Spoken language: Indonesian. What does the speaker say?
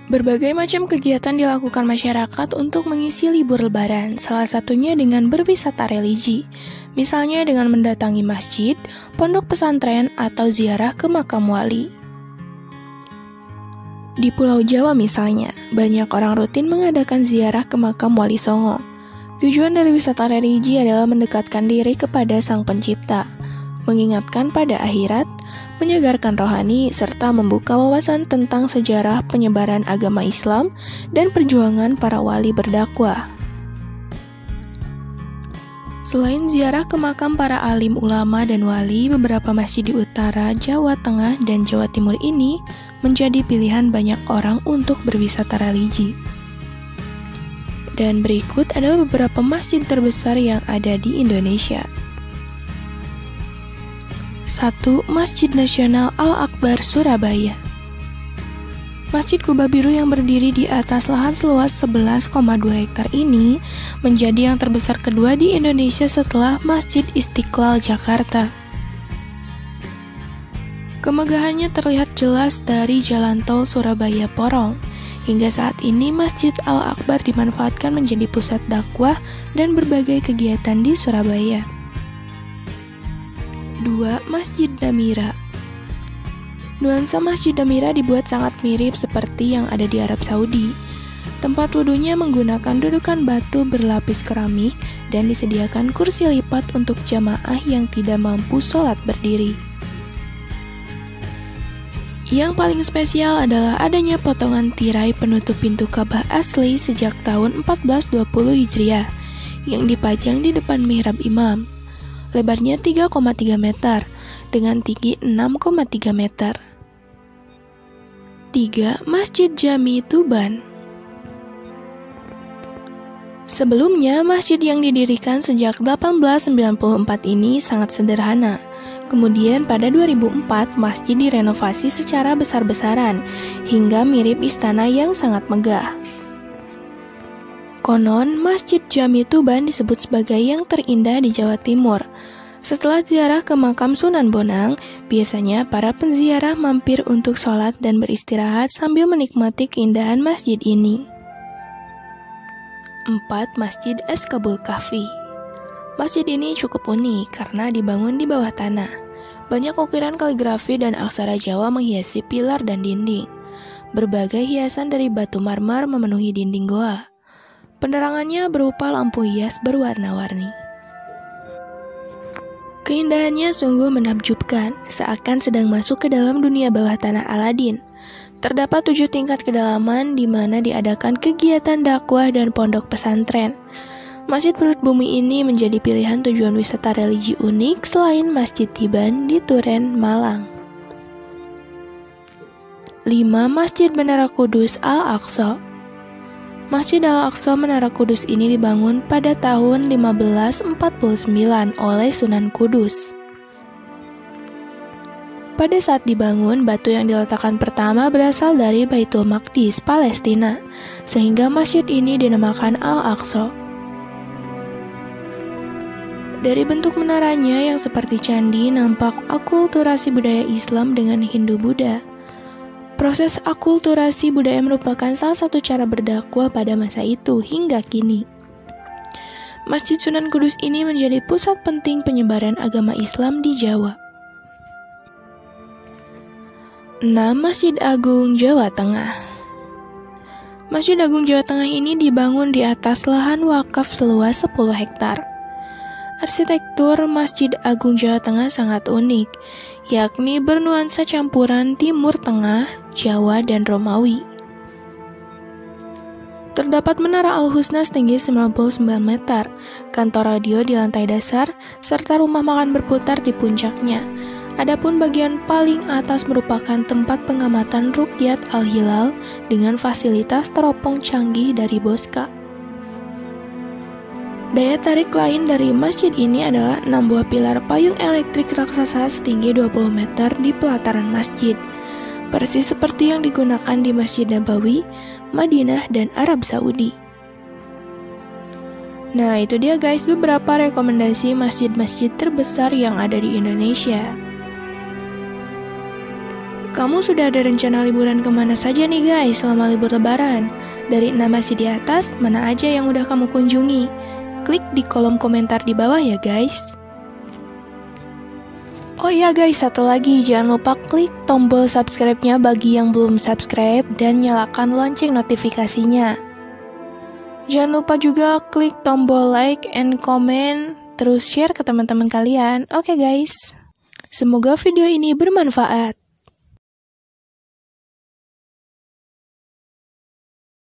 Berbagai macam kegiatan dilakukan masyarakat untuk mengisi libur lebaran, salah satunya dengan berwisata religi. Misalnya dengan mendatangi masjid, pondok pesantren, atau ziarah ke makam wali. Di Pulau Jawa misalnya, banyak orang rutin mengadakan ziarah ke makam Wali Songo. Tujuan dari wisata religi adalah mendekatkan diri kepada Sang Pencipta, mengingatkan pada akhirat, menyegarkan rohani, serta membuka wawasan tentang sejarah penyebaran agama Islam dan perjuangan para wali berdakwah. Selain ziarah ke makam para alim ulama dan wali, beberapa masjid di utara, Jawa Tengah, dan Jawa Timur ini menjadi pilihan banyak orang untuk berwisata religi. Dan berikut adalah beberapa masjid terbesar yang ada di Indonesia. 1. Masjid Nasional Al-Akbar Surabaya. Masjid Kubah Biru yang berdiri di atas lahan seluas 11,2 hektar ini menjadi yang terbesar kedua di Indonesia setelah Masjid Istiqlal Jakarta. Kemegahannya terlihat jelas dari jalan tol Surabaya Porong. Hingga saat ini Masjid Al-Akbar dimanfaatkan menjadi pusat dakwah dan berbagai kegiatan di Surabaya. 2. Masjid Namira. Nuansa Masjid Namira dibuat sangat mirip seperti yang ada di Arab Saudi. Tempat wudhunya menggunakan dudukan batu berlapis keramik dan disediakan kursi lipat untuk jamaah yang tidak mampu sholat berdiri. Yang paling spesial adalah adanya potongan tirai penutup pintu Ka'bah asli sejak tahun 1420 Hijriah yang dipajang di depan mihrab imam. Lebarnya 3,3 meter dengan tinggi 6,3 meter. 3. Masjid Jami Tuban. Sebelumnya, masjid yang didirikan sejak 1894 ini sangat sederhana. Kemudian pada 2004, masjid direnovasi secara besar-besaran hingga mirip istana yang sangat megah. Konon, Masjid Jami Tuban disebut sebagai yang terindah di Jawa Timur. Setelah ziarah ke makam Sunan Bonang, biasanya para penziarah mampir untuk sholat dan beristirahat sambil menikmati keindahan masjid ini. 4. Masjid Eskabul Kahfi. Masjid ini cukup unik karena dibangun di bawah tanah. Banyak ukiran kaligrafi dan aksara Jawa menghiasi pilar dan dinding. Berbagai hiasan dari batu marmer memenuhi dinding goa. Penerangannya berupa lampu hias berwarna-warni. Keindahannya sungguh menakjubkan, seakan sedang masuk ke dalam dunia bawah tanah Aladin. Terdapat 7 tingkat kedalaman di mana diadakan kegiatan dakwah dan pondok pesantren. Masjid perut bumi ini menjadi pilihan tujuan wisata religi unik selain Masjid Tiban di Turen, Malang. 5. Masjid Menara Kudus Al-Aqsa. Masjid Al-Aqsa Menara Kudus ini dibangun pada tahun 1549 oleh Sunan Kudus. Pada saat dibangun, batu yang diletakkan pertama berasal dari Baitul Maqdis, Palestina, sehingga masjid ini dinamakan Al-Aqsa. Dari bentuk menaranya yang seperti candi, nampak akulturasi budaya Islam dengan Hindu-Buddha. Proses akulturasi budaya merupakan salah satu cara berdakwah pada masa itu hingga kini. Masjid Sunan Kudus ini menjadi pusat penting penyebaran agama Islam di Jawa. 6. Masjid Agung Jawa Tengah. Masjid Agung Jawa Tengah ini dibangun di atas lahan wakaf seluas 10 hektar. Arsitektur Masjid Agung Jawa Tengah sangat unik, yakni bernuansa campuran Timur Tengah, Jawa, dan Romawi. Terdapat Menara Al-Husna setinggi 99 meter, kantor radio di lantai dasar, serta rumah makan berputar di puncaknya. Adapun bagian paling atas merupakan tempat pengamatan ruqyat Al-Hilal dengan fasilitas teropong canggih dari Boska. Daya tarik lain dari masjid ini adalah 6 buah pilar payung elektrik raksasa setinggi 20 meter di pelataran masjid, persis seperti yang digunakan di Masjid Nabawi, Madinah, dan Arab Saudi. Nah, itu dia guys beberapa rekomendasi masjid-masjid terbesar yang ada di Indonesia. Kamu sudah ada rencana liburan kemana saja nih guys selama libur lebaran? Dari 6 masjid di atas, mana aja yang udah kamu kunjungi? Klik di kolom komentar di bawah ya guys. Oh iya guys, satu lagi, jangan lupa klik tombol subscribe-nya bagi yang belum subscribe dan nyalakan lonceng notifikasinya. Jangan lupa juga klik tombol like and comment, terus share ke teman-teman kalian. Oke guys, semoga video ini bermanfaat.